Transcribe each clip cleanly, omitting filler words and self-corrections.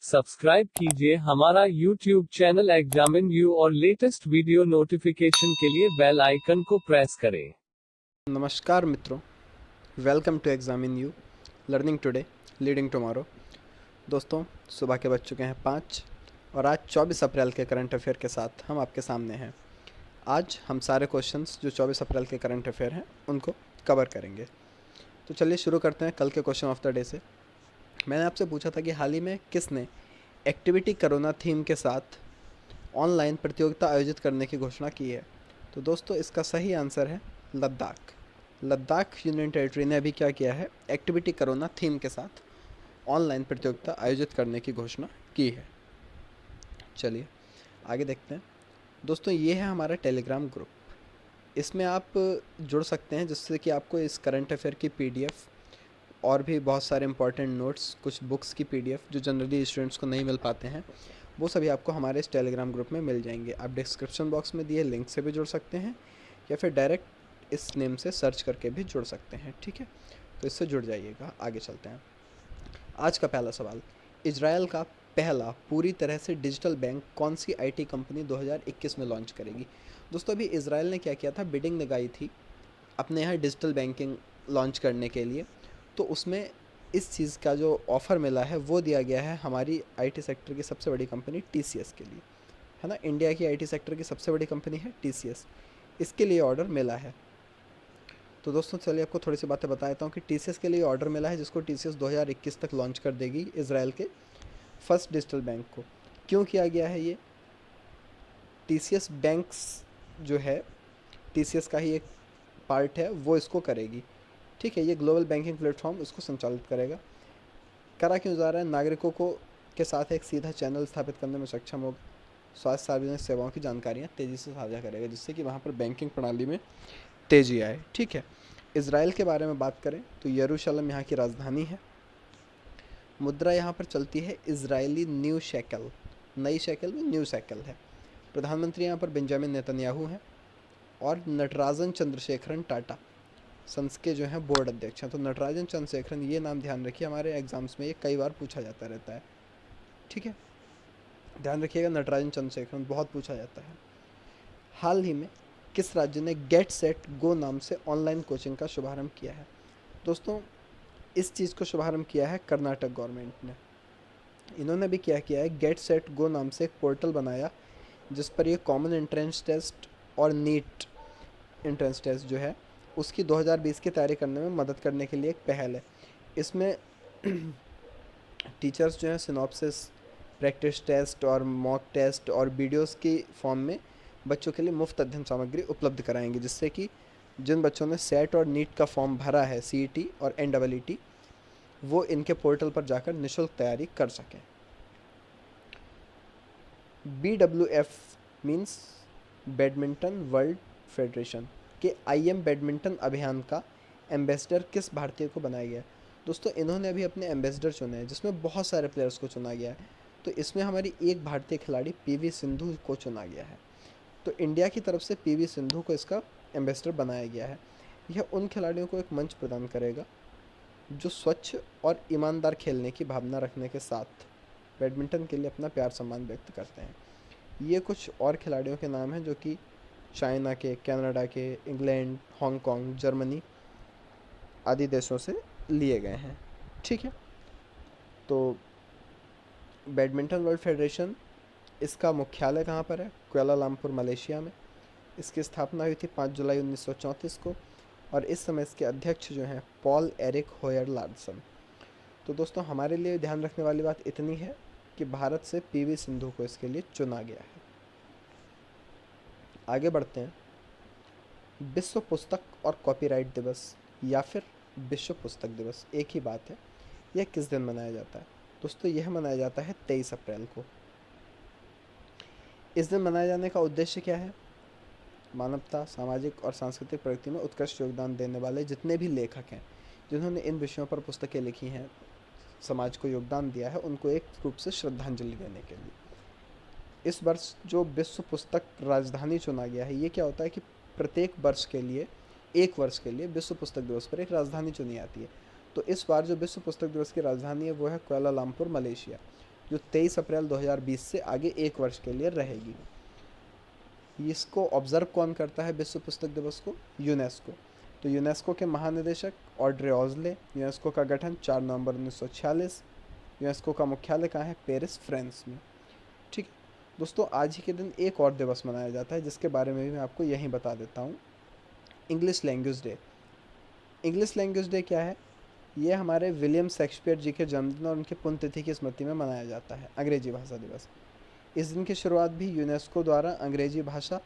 Subscribe कीजिए हमारा YouTube channel examine you और लेटेस्ट वीडियो नोटिफिकेशन के लिए बेल आइकन को प्रेस करें। नमस्कार मित्रों, welcome to examine you learning today leading tomorrow. दोस्तों, सुबह के बज चुके हैं 5 और आज 24 अप्रैल के करंट अफेयर के साथ हम आपके सामने हैं। आज हम सारे क्वेश्चंस जो 24 अप्रैल के करंट अफेयर हैं उनको कवर करेंगे। तो चलिए शुरू करते हैं कल के क्वेश्चन ऑफ द डे से। मैंने आपसे पूछा था कि हाल ही में किसने एक्टिविटी करोना थीम के साथ ऑनलाइन प्रतियोगिता आयोजित करने की घोषणा की है। तो दोस्तों, इसका सही आंसर है लद्दाख। लद्दाख यूनियन टेरिटरी ने अभी क्या किया है, एक्टिविटी करोना थीम के साथ ऑनलाइन प्रतियोगिता आयोजित करने की घोषणा की है। चलिए आगे देखते हैं। दोस्तों, ये है हमारा टेलीग्राम ग्रुप। इसमें आप जुड़ सकते हैं जिससे कि आपको इस करंट अफेयर की पीडीएफ और भी बहुत सारे इंपॉर्टेंट नोट्स, कुछ बुक्स की पीडीएफ जो जनरली स्टूडेंट्स को नहीं मिल पाते हैं, वो सभी आपको हमारे इस टेलीग्राम ग्रुप में मिल जाएंगे। आप डिस्क्रिप्शन बॉक्स में दिए लिंक से भी जुड़ सकते हैं या फिर डायरेक्ट इस नेम से सर्च करके भी जुड़ सकते हैं। ठीक है, तो इससे जुड़ जाइएगा। आगे चलते हैं। आज का पहला सवाल, इजराइल का पहला पूरी तरह से डिजिटल बैंक कौन सी आईटी कंपनी 2021 में लॉन्च करेगी। दोस्तों, अभी इजराइल ने क्या किया था, बिडिंग लगाई थी अपने यहाँ डिजिटल बैंकिंग लॉन्च करने के लिए। तो उसमें इस चीज़ का जो ऑफ़र मिला है वो दिया गया है हमारी आईटी सेक्टर की सबसे बड़ी कंपनी टीसीएस के लिए, है ना। इंडिया की आईटी सेक्टर की सबसे बड़ी कंपनी है टीसीएस, इसके लिए ऑर्डर मिला है। तो दोस्तों, चलिए आपको थोड़ी सी बातें बता देता हूँ कि टीसीएस के लिए ऑर्डर मिला है जिसको टीसीएस 2021 तक लॉन्च कर देगी इजराइल के फर्स्ट डिजिटल बैंक को। क्यों किया गया है ये, टीसीएस बैंक्स जो है टीसीएस का ही एक पार्ट है, वो इसको करेगी। ठीक है, ये ग्लोबल बैंकिंग प्लेटफॉर्म इसको संचालित करेगा। करा क्यों जा रहा है, नागरिकों को के साथ एक सीधा चैनल स्थापित करने में सक्षम होगा। स्वास्थ्य सार्वजनिक सेवाओं की जानकारियाँ तेज़ी से साझा करेगा जिससे कि वहाँ पर बैंकिंग प्रणाली में तेज़ी आए। ठीक है, इजराइल के बारे में बात करें तो यरूशलेम यहाँ की राजधानी है। मुद्रा यहाँ पर चलती है इजरायली न्यू शेकल, नई शेकल में न्यू शेकल है। प्रधानमंत्री यहाँ पर बेंजामिन नेतन्याहू हैं और नटराजन चंद्रशेखरन टाटा संस के जो हैं बोर्ड अध्यक्ष हैं। तो नटराजन चंद्रशेखरन, ये नाम ध्यान रखिए, हमारे एग्जाम्स में ये कई बार पूछा जाता रहता है। ठीक है, ध्यान रखिएगा, नटराजन चंद्रशेखरन बहुत पूछा जाता है। हाल ही में किस राज्य ने गेट सेट गो नाम से ऑनलाइन कोचिंग का शुभारंभ किया है। दोस्तों, इस चीज़ को शुभारंभ किया है कर्नाटक गवर्नमेंट ने। इन्होंने भी क्या किया है, गेट सेट गो नाम से एक पोर्टल बनाया जिस पर ये कॉमन एंट्रेंस टेस्ट और नीट एंट्रेंस टेस्ट जो है उसकी 2020 की तैयारी करने में मदद करने के लिए एक पहल है। इसमें टीचर्स जो हैं सिनॉप्सिस, प्रैक्टिस टेस्ट और मॉक टेस्ट और वीडियोस की फॉर्म में बच्चों के लिए मुफ्त अध्ययन सामग्री उपलब्ध कराएंगे जिससे कि जिन बच्चों ने सेट और नीट का फॉर्म भरा है, सीईटी और एनडब्ल्यूटी, वो इनके पोर्टल पर जाकर निःशुल्क तैयारी कर सकें। BWF means badminton world federation के IM बैडमिंटन अभियान का एम्बेसडर किस भारतीय को बनाया गया है। दोस्तों, इन्होंने अभी अपने एम्बेसडर चुने हैं जिसमें बहुत सारे प्लेयर्स को चुना गया है। तो इसमें हमारी एक भारतीय खिलाड़ी PV सिंधु को चुना गया है। तो इंडिया की तरफ से PV सिंधु को इसका एम्बेसडर बनाया गया है। यह उन खिलाड़ियों को एक मंच प्रदान करेगा जो स्वच्छ और ईमानदार खेलने की भावना रखने के साथ बैडमिंटन के लिए अपना प्यार सम्मान व्यक्त करते हैं। ये कुछ और खिलाड़ियों के नाम हैं जो कि चाइना के, कनाडा के, इंग्लैंड, हांगकांग, जर्मनी आदि देशों से लिए गए हैं। ठीक है, तो बैडमिंटन वर्ल्ड फेडरेशन, इसका मुख्यालय कहाँ पर है, कुआलालंपुर मलेशिया में। इसकी स्थापना हुई थी 5 जुलाई 1934 को और इस समय इसके अध्यक्ष जो हैं पॉल एरिक होयर लार्सन। तो दोस्तों, हमारे लिए ध्यान रखने वाली बात इतनी है कि भारत से PV सिंधु को इसके लिए चुना गया है। आगे बढ़ते हैं। विश्व पुस्तक और कॉपीराइट दिवस या फिर विश्व पुस्तक दिवस एक ही बात है, यह किस दिन मनाया जाता है। दोस्तों, यह मनाया जाता है 23 अप्रैल को। इस दिन मनाए जाने का उद्देश्य क्या है, मानवता, सामाजिक और सांस्कृतिक प्रगति में उत्कृष्ट योगदान देने वाले जितने भी लेखक हैं जिन्होंने इन विषयों पर पुस्तकें लिखी हैं, समाज को योगदान दिया है, उनको एक रूप से श्रद्धांजलि देने के लिए इस वर्ष जो विश्व पुस्तक राजधानी चुना गया है, ये क्या होता है कि प्रत्येक वर्ष के लिए, एक वर्ष के लिए विश्व पुस्तक दिवस पर एक राजधानी चुनी जाती है। तो इस बार जो विश्व पुस्तक दिवस की राजधानी है वो है कुआलालंपुर मलेशिया। जो 23 अप्रैल 2020 से आगे एक वर्ष के लिए रहेगी। इसको ऑब्जर्व कौन करता है विश्व पुस्तक दिवस को? यूनेस्को। तो यूनेस्को के महानिदेशक ऑड्रे ऑजले। यूनेस्को का गठन 4 नवंबर 1946। यूनेस्को का मुख्यालय कहाँ है? पेरिस, फ्रांस में। ठीक है दोस्तों, आज ही के दिन एक और दिवस मनाया जाता है जिसके बारे में भी मैं आपको यहीं बता देता हूँ। English language day. English language day क्या है? ये हमारे विलियम शेक्सपियर जी के जन्मदिन और उनकी पुण्यतिथि की स्मृति में मनाया जाता है, अंग्रेजी भाषा दिवस। इस दिन की शुरुआत भी यूनेस्को द्वारा अंग्रेजी भाषा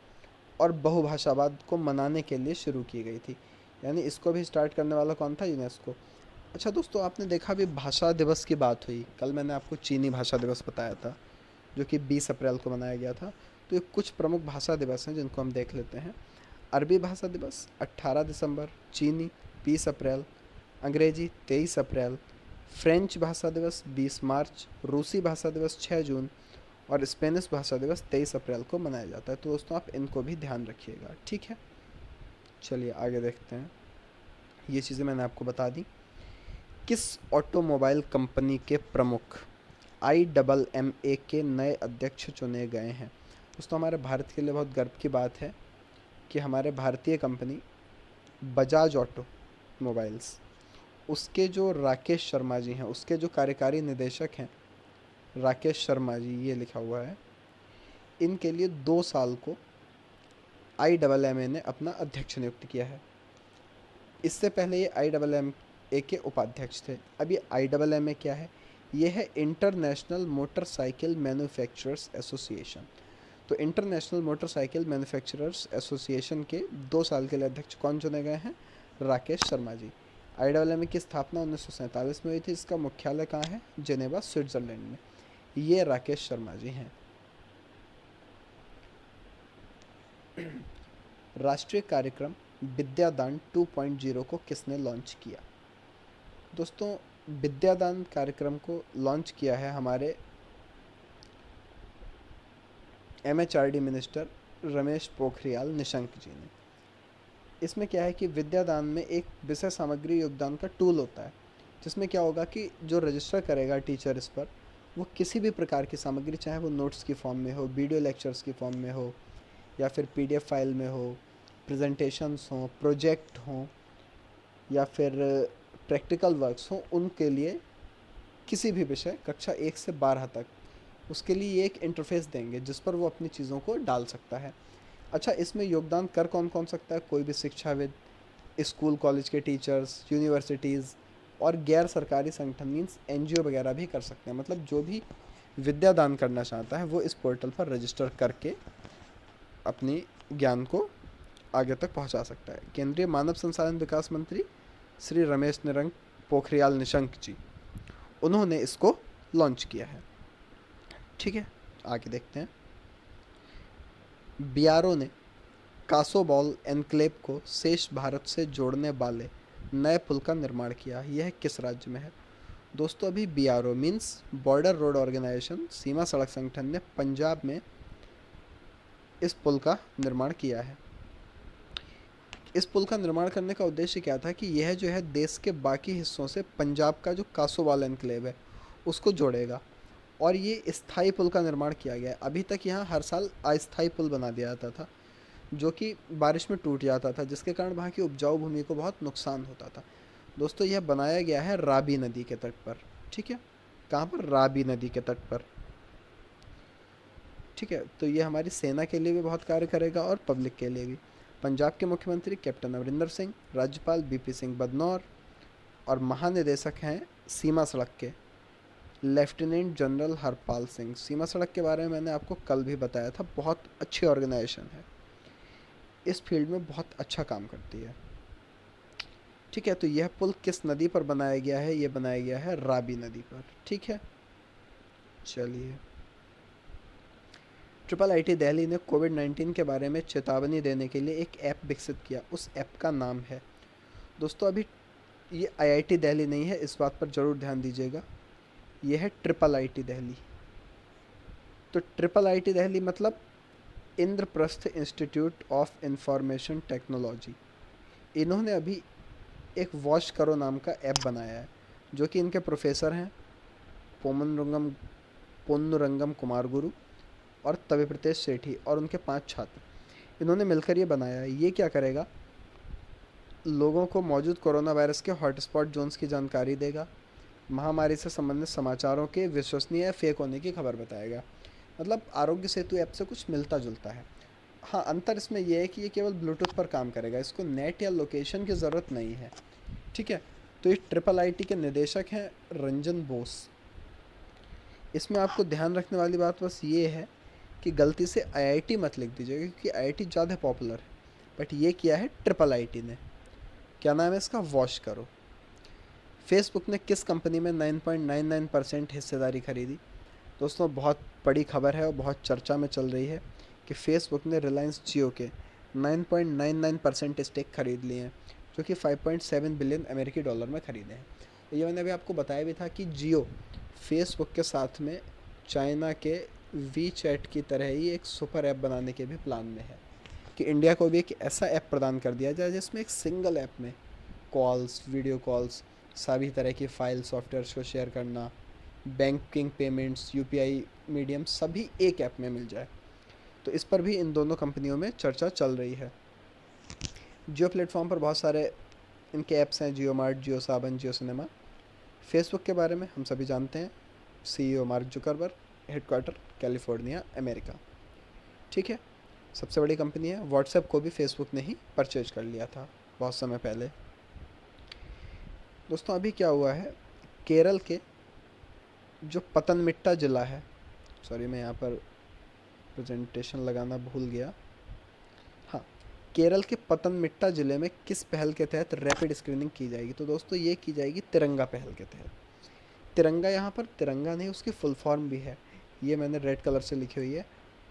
और बहुभाषावाद को मनाने के लिए शुरू की गई थी, यानी इसको भी स्टार्ट करने वाला कौन था? यूनेस्को। अच्छा दोस्तों, आपने देखा भी भाषा दिवस की बात हुई, कल मैंने आपको चीनी भाषा दिवस बताया था जो कि 20 अप्रैल को मनाया गया था। तो ये कुछ प्रमुख भाषा दिवस हैं जिनको हम देख लेते हैं। अरबी भाषा दिवस 18 दिसंबर, चीनी 20 अप्रैल, अंग्रेजी 23 अप्रैल, फ्रेंच भाषा दिवस 20 मार्च, रूसी भाषा दिवस 6 जून और स्पेनिश भाषा दिवस 23 अप्रैल को मनाया जाता है। तो दोस्तों आप इनको भी ध्यान रखिएगा, ठीक है। चलिए आगे देखते हैं। ये चीज़ें मैंने आपको बता दी। किस ऑटोमोबाइल कंपनी के प्रमुख IAAA के नए अध्यक्ष चुने गए हैं? दोस्तों हमारे भारत के लिए बहुत गर्व की बात है कि हमारे भारतीय कंपनी बजाज ऑटो मोबाइल्स, उसके जो राकेश शर्मा जी हैं, उसके जो कार्यकारी निदेशक हैं राकेश शर्मा जी, ये लिखा हुआ है, इनके लिए 2 साल को IAAA ने अपना अध्यक्ष नियुक्त किया है। इससे पहले ये IAAA के उपाध्यक्ष थे। अब ये IAAA क्या है? ये है इंटरनेशनल मोटरसाइकिल मैन्युफैक्चरर्स एसोसिएशन। तो इंटरनेशनल मोटरसाइकिल मैन्युफैक्चरर्स एसोसिएशन के 2 साल के लिए अध्यक्ष कौन चुने गए हैं? राकेश शर्मा जी। IAAA की स्थापना 1947 में हुई थी। इसका मुख्यालय कहाँ है? जेनेवा, स्विट्ज़रलैंड में। ये राकेश शर्मा जी हैं। राष्ट्रीय कार्यक्रम विद्यादान 2.0 को किसने लॉन्च किया? दोस्तों विद्यादान कार्यक्रम को लॉन्च किया है हमारे MHRD मिनिस्टर रमेश पोखरियाल निशंक जी ने। इसमें क्या है कि विद्यादान में एक विषय सामग्री योगदान का टूल होता है, जिसमें क्या होगा कि जो रजिस्टर करेगा टीचर इस पर, वो किसी भी प्रकार की सामग्री, चाहे वो नोट्स की फॉर्म में हो, वीडियो लेक्चर्स की फॉर्म में हो, या फिर PDF फाइल में हो, प्रेजेंटेशंस हों, प्रोजेक्ट हों, या फिर प्रैक्टिकल वर्क्स हों, उनके लिए किसी भी विषय कक्षा 1 से 12 तक, उसके लिए ये एक इंटरफेस देंगे जिस पर वो अपनी चीज़ों को डाल सकता है। अच्छा, इसमें योगदान कर कौन कौन सकता है? कोई भी शिक्षाविद, स्कूल कॉलेज के टीचर्स, यूनिवर्सिटीज़ और गैर सरकारी संगठन मीन्स NGO वगैरह भी कर सकते हैं। मतलब जो भी विद्यादान करना चाहता है वो इस पोर्टल पर रजिस्टर करके अपनी ज्ञान को आगे तक पहुंचा सकता है। केंद्रीय मानव संसाधन विकास मंत्री श्री रमेश निरंक पोखरियाल निशंक जी, उन्होंने इसको लॉन्च किया है, ठीक है। आगे देखते हैं। BRO ने कासोबॉल एनक्लेव को शेष भारत से जोड़ने वाले नए पुल का निर्माण किया। यह किस राज्य में है? दोस्तों अभी BRO means border road organization, सीमा सड़क संगठन ने पंजाब में इस पुल का निर्माण किया है। इस पुल का निर्माण करने का उद्देश्य क्या था कि यह जो है देश के बाकी हिस्सों से पंजाब का जो कासोवाल एनक्लेव है उसको जोड़ेगा, और ये स्थायी पुल का निर्माण किया गया है। अभी तक यहाँ हर साल अस्थायी पुल बना दिया जाता था जो कि बारिश में टूट जाता था, जिसके कारण वहाँ की उपजाऊ भूमि को बहुत नुकसान होता था। दोस्तों यह बनाया गया है राबी नदी के तट पर, ठीक है। कहाँ पर? राबी नदी के तट पर, ठीक है। तो ये हमारी सेना के लिए भी बहुत कार्य करेगा और पब्लिक के लिए भी। पंजाब के मुख्यमंत्री कैप्टन अमरिंदर सिंह, राज्यपाल BP सिंह बदनौर और महानिदेशक हैं सीमा सड़क के लेफ्टिनेंट जनरल हरपाल सिंह। सीमा सड़क के बारे में मैंने आपको कल भी बताया था, बहुत अच्छी ऑर्गेनाइजेशन है, इस फील्ड में बहुत अच्छा काम करती है, ठीक है। तो यह पुल किस नदी पर बनाया गया है? ये बनाया गया है राबी नदी पर, ठीक है। चलिए, IIIT दिल्ली ने कोविड-19 के बारे में चेतावनी देने के लिए एक ऐप विकसित किया। उस ऐप का नाम है, दोस्तों अभी ये IIT दिल्ली नहीं है, इस बात पर ज़रूर ध्यान दीजिएगा, ये है IIIT दिल्ली। तो IIIT दिल्ली मतलब Indraprastha institute of information technology. इन्होंने अभी एक वॉच करो नाम का ऐप बनाया है, जो कि इनके प्रोफेसर हैं पोमनरंगम पोन्नुरंगम कुमारगुरु और तविप्रतेश सेठी और उनके 5 छात्र, इन्होंने मिलकर ये बनाया है। ये क्या करेगा, लोगों को मौजूद कोरोना वायरस के हॉटस्पॉट जोन्स की जानकारी देगा, महामारी से संबंधित समाचारों के विश्वसनीय या फेक होने की खबर बताएगा। मतलब आरोग्य सेतु ऐप से कुछ मिलता जुलता है। हाँ, अंतर इसमें यह है कि ये केवल ब्लूटूथ पर काम करेगा, इसको नेट या लोकेशन की ज़रूरत नहीं है। ठीक है, तो ये ट्रिपल आईटी के निदेशक हैं रंजन बोस। इसमें आपको ध्यान रखने वाली बात बस ये है कि गलती से आईआईटी मत लिख दीजिएगा, क्योंकि आईआईटी ज़्यादा पॉपुलर है, बट ये किया है ट्रिपल आईटी ने। क्या नाम है इसका, वॉश करो। फेसबुक ने किस कंपनी में 9.99% हिस्सेदारी खरीदी। दोस्तों बहुत बड़ी खबर है और बहुत चर्चा में चल रही है कि फेसबुक ने रिलायंस जियो के 9.99% स्टेक खरीद लिए हैं, जो कि 5.7 बिलियन अमेरिकी डॉलर में खरीदे हैं। ये मैंने अभी आपको बताया भी था कि जियो फेसबुक के साथ में चाइना के वी चैट की तरह ही एक सुपर ऐप बनाने के भी प्लान में है, कि इंडिया को भी एक ऐसा ऐप प्रदान कर दिया जाए जिसमें एक सिंगल ऐप में कॉल्स, वीडियो कॉल्स, सभी तरह की फाइल सॉफ्टवेयर्स को शेयर करना, बैंकिंग, पेमेंट्स, यूपीआई मीडियम सभी एक ऐप में मिल जाए। तो इस पर भी इन दोनों कंपनियों में चर्चा चल रही है। जियो प्लेटफॉर्म पर बहुत सारे इनके ऐप्स हैं, जियो मार्ट, जियो सावन, जियो सिनेमा। फेसबुक के बारे में हम सभी जानते हैं, CEO mark Zuckerberg, headquarter California, America. ठीक है, सबसे बड़ी कंपनी है। व्हाट्सएप को भी फेसबुक ने ही परचेज कर लिया था बहुत समय पहले। दोस्तों अभी क्या हुआ है, केरल के जो पतनमथिट्टा ज़िला है, सॉरी मैं यहाँ पर प्रेजेंटेशन लगाना भूल गया। हाँ, केरल के पतनमथिट्टा ज़िले में किस पहल के तहत रैपिड स्क्रीनिंग की जाएगी। तो दोस्तों ये की जाएगी तिरंगा पहल के तहत। तिरंगा यहाँ पर तिरंगा नहीं, उसकी फुल फॉर्म भी है, ये मैंने रेड कलर से लिखी हुई है,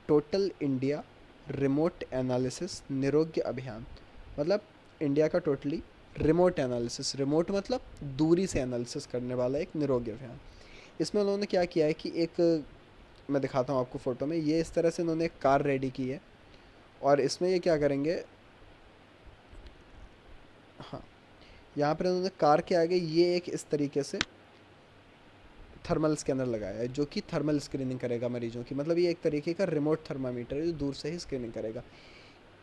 टोटल इंडिया रिमोट एनालिसिस निरोग्य अभियान। मतलब इंडिया का टोटली रिमोट एनालिसिस, रिमोट मतलब दूरी से एनालिसिस करने वाला एक निरोग्य अभियान। इसमें उन्होंने क्या किया है कि एक, मैं दिखाता हूँ आपको फ़ोटो में, ये इस तरह से उन्होंने एक कार रेडी की है और इसमें ये क्या करेंगे, हाँ यहाँ पर उन्होंने कार के आगे ये एक इस तरीके से थर्मल स्कैनर लगाया है जो कि थर्मल स्क्रीनिंग करेगा मरीजों की। मतलब ये एक तरीके का रिमोट थर्मामीटर है जो दूर से ही स्क्रीनिंग करेगा।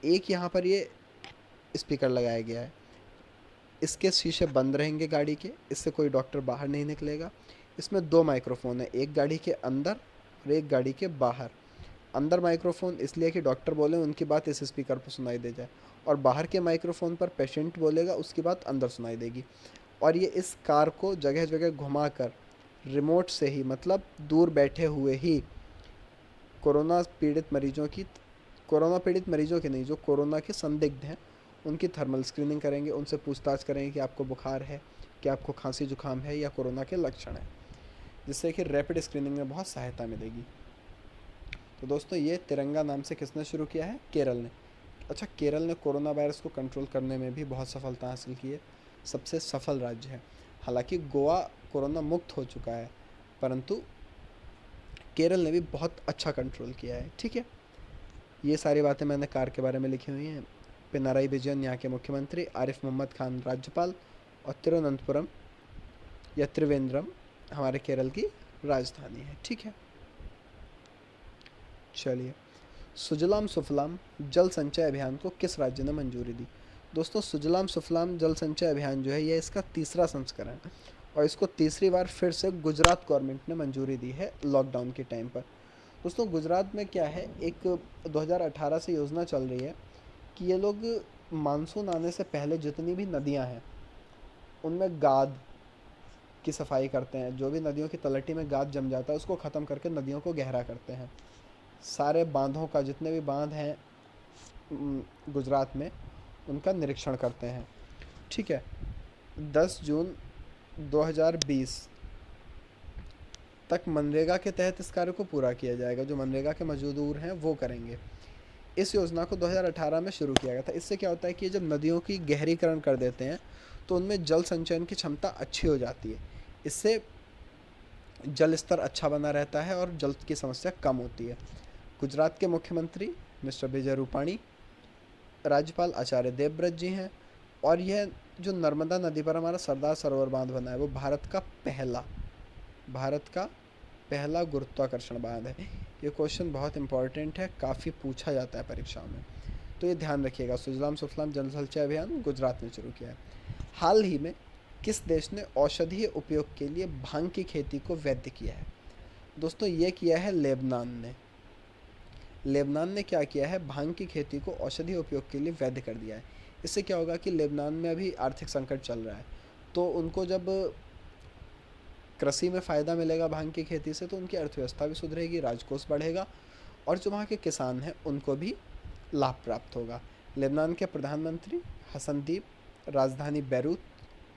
एक यहाँ पर ये स्पीकर लगाया गया है, इसके शीशे बंद रहेंगे गाड़ी के, इससे कोई डॉक्टर बाहर नहीं निकलेगा। इसमें 2 माइक्रोफोन है, एक गाड़ी के अंदर और एक गाड़ी के बाहर। अंदर माइक्रोफोन इसलिए कि डॉक्टर बोले उनकी बात इस स्पीकर पर सुनाई दे जाए, और बाहर के माइक्रोफोन पर पेशेंट बोलेगा उसकी बात अंदर सुनाई देगी। और ये इस कार को जगह जगह घुमाकर रिमोट से ही, मतलब दूर बैठे हुए ही कोरोना पीड़ित मरीजों की नहीं, जो कोरोना के संदिग्ध हैं उनकी थर्मल स्क्रीनिंग करेंगे, उनसे पूछताछ करेंगे कि आपको बुखार है, कि आपको खांसी जुकाम है या कोरोना के लक्षण हैं, जिससे कि रैपिड स्क्रीनिंग में बहुत सहायता मिलेगी। तो दोस्तों ये तिरंगा नाम से किसने शुरू किया है, केरल ने। अच्छा, केरल ने कोरोना वायरस को कंट्रोल करने में भी बहुत सफलता हासिल की है, सबसे सफल राज्य है। हालांकि गोवा कोरोना मुक्त हो चुका है, परंतु केरल ने भी बहुत अच्छा कंट्रोल किया है। ठीक है, ये सारी बातें मैंने कार के बारे में लिखी हुई हैं। पिनाराई विजयन यहाँ के मुख्यमंत्री, आरिफ मोहम्मद खान राज्यपाल, और तिरुवनंतपुरम या त्रिवेंद्रम हमारे केरल की राजधानी है। ठीक है, चलिए, सुजलाम सुफलाम जल संचय अभियान को किस राज्य ने मंजूरी दी। दोस्तों सुजलाम सुफलाम जल संचय अभियान जो है ये इसका तीसरा संस्करण है, और इसको तीसरी बार फिर से गुजरात गवर्नमेंट ने मंजूरी दी है लॉकडाउन के टाइम पर। दोस्तों गुजरात में क्या है, एक 2018 से योजना चल रही है कि ये लोग मानसून आने से पहले जितनी भी नदियां हैं उनमें गाद की सफाई करते हैं। जो भी नदियों की तलहटी में गाद जम जाता है उसको ख़त्म करके नदियों को गहरा करते हैं। सारे बांधों का, जितने भी बांध हैं गुजरात में, उनका निरीक्षण करते हैं। ठीक है, 10 जून 2020 तक मनरेगा के तहत इस कार्य को पूरा किया जाएगा। जो मनरेगा के मजदूर हैं वो करेंगे। इस योजना को 2018 में शुरू किया गया था। इससे क्या होता है कि जब नदियों की गहरीकरण कर देते हैं तो उनमें जल संचयन की क्षमता अच्छी हो जाती है। इससे जल स्तर अच्छा बना रहता है और जल की समस्या कम होती है। गुजरात के मुख्यमंत्री मिस्टर विजय रूपाणी, राज्यपाल आचार्य देवव्रत जी हैं, और यह जो नर्मदा नदी पर हमारा सरदार सरोवर बांध बना है वो भारत का पहला गुरुत्वाकर्षण बांध है? ये क्वेश्चन बहुत इंपॉर्टेंट है, काफ़ी पूछा जाता है परीक्षाओं में, तो ये ध्यान रखिएगा। सुजलाम सुफलाम जन संचय अभियान गुजरात ने शुरू किया है। हाल ही में किस देश ने औषधीय उपयोग के लिए भांग की खेती को वैध किया है? दोस्तों ये किया है लेबनान ने। लेबनान ने क्या किया है, भांग की खेती को औषधीय उपयोग के लिए वैध कर दिया है। इससे क्या होगा कि लेबनान में अभी आर्थिक संकट चल रहा है, तो उनको जब कृषि में फ़ायदा मिलेगा भांग की खेती से, तो उनकी अर्थव्यवस्था भी सुधरेगी, राजकोष बढ़ेगा, और जो वहाँ के किसान हैं उनको भी लाभ प्राप्त होगा। लेबनान के प्रधानमंत्री हसनदीप, राजधानी बैरूत,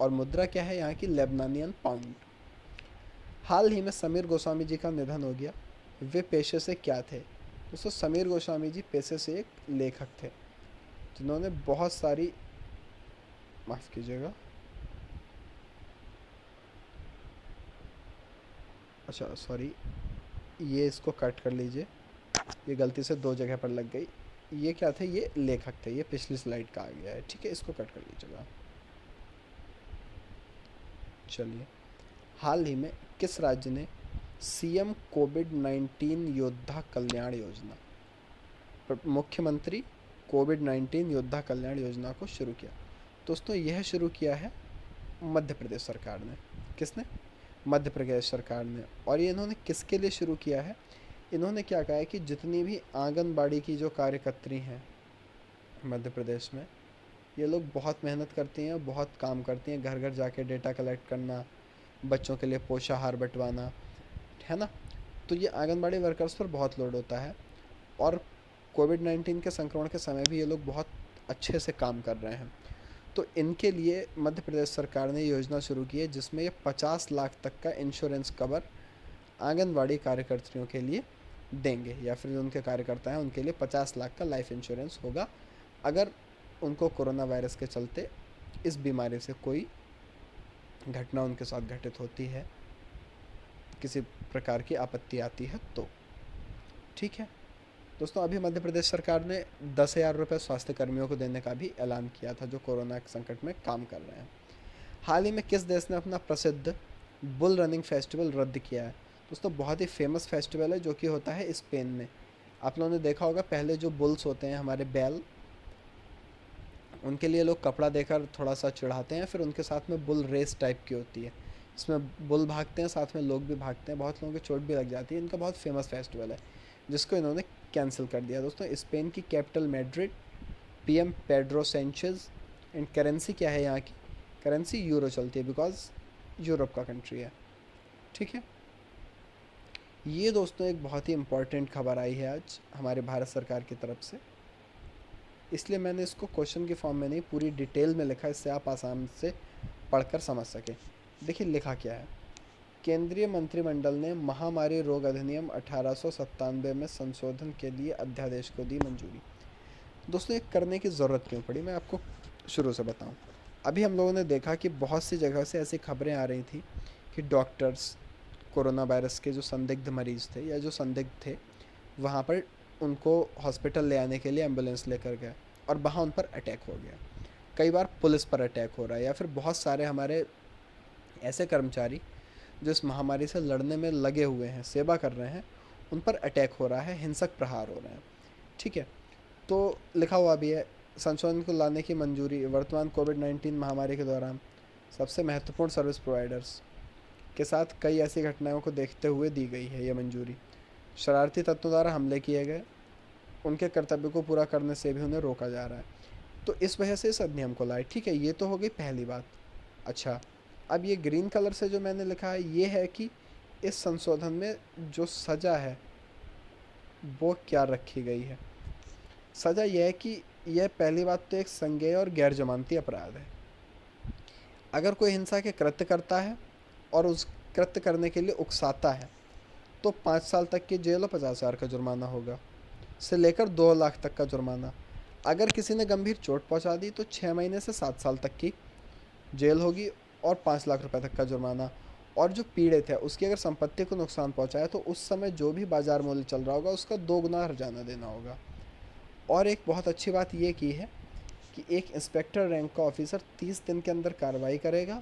और मुद्रा क्या है यहाँ की, लेबनानियन पाउंड। हाल ही में समीर गोस्वामी जी का निधन हो गया। वे पेशे से क्या थे? दोस्तों समीर गोस्वामी जी पेशे से एक लेखक थे, जिन्होंने बहुत सारी, माफ़ कीजिएगा, अच्छा सॉरी, ये इसको कट कर लीजिए, ये गलती से दो जगह पर लग गई। ये क्या थे, ये लेखक थे, ये पिछली स्लाइड का आ गया है, ठीक है, इसको कट कर लीजिएगा। चलिए, हाल ही में किस राज्य ने सीएम कोविड-19 योद्धा कल्याण योजना, मुख्यमंत्री कोविड-19 योद्धा कल्याण योजना को शुरू किया? दोस्तों यह शुरू किया है मध्य प्रदेश सरकार ने। किसने? मध्य प्रदेश सरकार ने। और ये इन्होंने किसके लिए शुरू किया है? इन्होंने क्या कहा है कि जितनी भी आंगनबाड़ी की जो कार्यकर्त्री हैं मध्य प्रदेश में, ये लोग बहुत मेहनत करती हैं, बहुत काम करती हैं, घर घर जाके डेटा कलेक्ट करना, बच्चों के लिए पोषाहार बंटवाना, है ना। तो ये आंगनबाड़ी वर्कर्स पर बहुत लोड होता है, और कोविड-19 के संक्रमण के समय भी ये लोग बहुत अच्छे से काम कर रहे हैं। तो इनके लिए मध्य प्रदेश सरकार ने योजना शुरू की है, जिसमें ये 50 लाख तक का इंश्योरेंस कवर आंगनबाड़ी कार्यकर्तियों के लिए देंगे, या फिर जो उनके कार्यकर्ता हैं उनके लिए 50 लाख का लाइफ इंश्योरेंस होगा, अगर उनको कोरोना वायरस के चलते इस बीमारी से कोई घटना उनके साथ घटित होती है, किसी प्रकार की आपत्ति आती है तो। ठीक है दोस्तों, अभी मध्य प्रदेश सरकार ने 10,000 रुपये स्वास्थ्य कर्मियों को देने का भी ऐलान किया था, जो कोरोना के संकट में काम कर रहे हैं। हाल ही में किस देश ने अपना प्रसिद्ध बुल रनिंग फेस्टिवल रद्द किया है? दोस्तों बहुत ही फेमस फेस्टिवल है, जो कि होता है स्पेन में। आप लोगों ने देखा होगा, पहले जो बुल्स होते हैं हमारे बैल, उनके लिए लोग कपड़ा देकर थोड़ा सा चिढ़ाते हैं, फिर उनके साथ में बुल रेस टाइप की होती है, इसमें बुल भागते हैं, साथ में लोग भी भागते हैं, बहुत लोगों की चोट भी लग जाती है। इनका बहुत फेमस फेस्टिवल है, जिसको इन्होंने कैंसिल कर दिया। दोस्तों स्पेन की capital Madrid, PM Pedro Sanchez, and currency क्या है यहाँ की? करेंसी यूरो चलती है, बिकॉज यूरोप का कंट्री है। ठीक है, ये दोस्तों एक बहुत ही इम्पॉर्टेंट खबर आई है आज हमारे भारत सरकार की तरफ से, इसलिए मैंने इसको क्वेश्चन के फॉर्म में नहीं, पूरी डिटेल में लिखा, इससे आप आसान से पढ़कर समझ सकें। देखिए लिखा क्या है, केंद्रीय मंत्रिमंडल ने महामारी रोग अधिनियम 1897 में संशोधन के लिए अध्यादेश को दी मंजूरी। दोस्तों ये करने की ज़रूरत क्यों पड़ी, मैं आपको शुरू से बताऊं। अभी हम लोगों ने देखा कि बहुत सी जगह से ऐसी खबरें आ रही थी कि डॉक्टर्स कोरोना वायरस के जो संदिग्ध मरीज़ थे या जो संदिग्ध थे, वहाँ पर उनको हॉस्पिटल ले आने के लिए एम्बुलेंस लेकर गए, और वहाँ उन पर अटैक हो गया। कई बार पुलिस पर अटैक हो रहा है, या फिर बहुत सारे हमारे ऐसे कर्मचारी जो इस महामारी से लड़ने में लगे हुए हैं, सेवा कर रहे हैं, उन पर अटैक हो रहा है, हिंसक प्रहार हो रहे हैं। ठीक है, तो लिखा हुआ भी है, संशोधन को लाने की मंजूरी वर्तमान कोविड-19 महामारी के दौरान सबसे महत्वपूर्ण सर्विस प्रोवाइडर्स के साथ कई ऐसी घटनाओं को देखते हुए दी गई है। यह मंजूरी शरारती तत्वों द्वारा हमले किए गए, उनके कर्तव्य को पूरा करने से भी उन्हें रोका जा रहा है, तो इस वजह से इस अधिनियम को लाए। ठीक है, ये तो हो गई पहली बात। अच्छा, अब ये ग्रीन कलर से जो मैंने लिखा है, ये है कि इस संशोधन में जो सज़ा है वो क्या रखी गई है। सज़ा यह है कि यह पहली बात तो एक संज्ञेय और गैर जमानती अपराध है। अगर कोई हिंसा के कृत्य करता है और उस कृत्य करने के लिए उकसाता है, तो 5 साल तक की जेल और 50,000 का जुर्माना होगा, से लेकर 2 लाख तक का जुर्माना। अगर किसी ने गंभीर चोट पहुंचा दी तो 6 महीने से 7 साल तक की जेल होगी और 5 लाख रुपए तक का जुर्माना। और जो पीड़ित है उसकी अगर संपत्ति को नुकसान पहुंचाए, तो उस समय जो भी बाजार मूल्य चल रहा होगा उसका 2 गुना हर्जाना देना होगा। और एक बहुत अच्छी बात यह की है कि एक इंस्पेक्टर रैंक का ऑफिसर 30 दिन के अंदर कार्रवाई करेगा,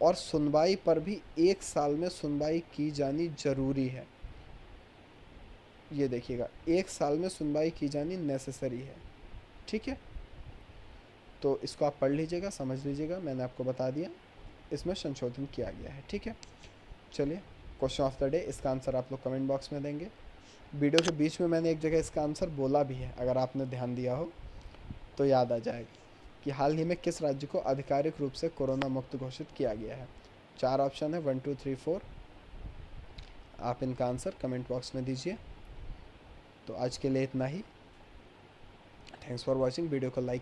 और सुनवाई पर भी 1 साल में सुनवाई की जानी जरूरी है। ये देखिएगा, 1 साल में सुनवाई की जानी नेसेसरी है। ठीक है, तो इसको आप पढ़ लीजिएगा, समझ लीजिएगा, मैंने आपको बता दिया, इसमें संशोधन किया गया है। ठीक है, चलिए क्वेश्चन ऑफ द डे, इसका आंसर आप लोग कमेंट बॉक्स में देंगे। वीडियो के बीच में मैंने एक जगह इसका आंसर बोला भी है, अगर आपने ध्यान दिया हो तो याद आ जाएगा कि हाल ही में किस राज्य को आधिकारिक रूप से कोरोना मुक्त घोषित किया गया है। 4 ऑप्शन है, 1 2 3 4। आप इनका आंसर कमेंट बॉक्स में दीजिए। तो आज के लिए इतना ही। Thanks for watching. वीडियो को लाइक